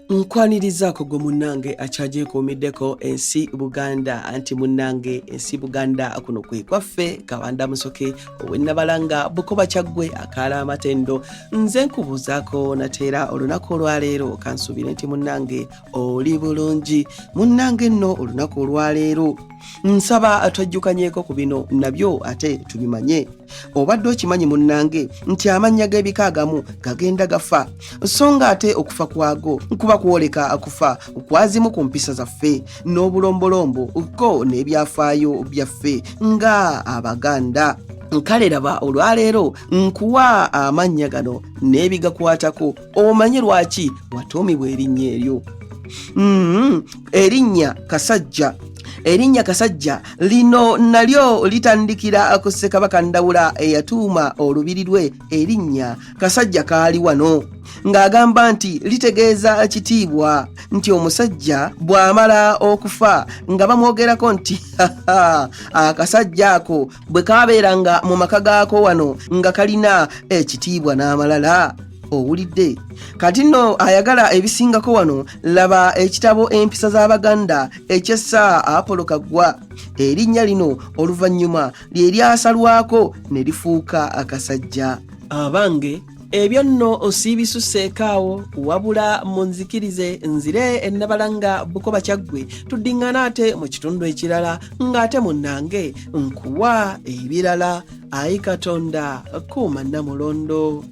Nkwanirizaako gwe munnange akyagyekuumiddeko ensi Buganda anti munnange ensi Buganda kuno kwe kwaffe Kawanda Musoke ow'ennabalanga Bukoba Kyaggwe akaala amatendo nze nkubuuzaako nateera olunaku olwaleero kansuubire nti munnange oli bulungi munnange nno olunaku olwaleero nsaba atwajjukanyeeko ku bino nabyo ate tubimanye obadde okimanyi munnange nti amannya g'ebika agamu gagenda gafa so nga ate okufa kwago nkuba kwoleka akufa kwazimu ku mpisa zaffe n'obulombolombo ko n'ebyafaayo byaffe nga Abaganda nkale raba olwaleero nkuwa amannya gano n'ebigakwatako omanye lwaki watuumibwa erinnya eryo erinnya Kasajja lino nalyo litandikira ku Ssekabaka Ndawula eyatuuma olubiri lwe erinnya Kasajja kaali wano ng'agamba nti litegeeza kitiibwa nti omusajja bw'amala okufa nga bamwogerako nti akasajja ako bwe kaabeeranga mu maka gaako wano nga kalina ekitiibwa n'amalala owulidde kati nno ayagala ebisingako wano laba ekitabo empisa z'Abaganda ekyessa Apollo Kaggwa erinnya lino oluvannyuma lye lyasalwako ne lifuuka Akasajja abange ebyo nno osiibisuseekaawo wabula munzikirize nzire ennabalanga Bukoba Kyaggwe tuddiŋŋana ate mu kitundu ekirala ng'ate munnange nkuwa ebirala ayi Katonda kuuma Namulondo.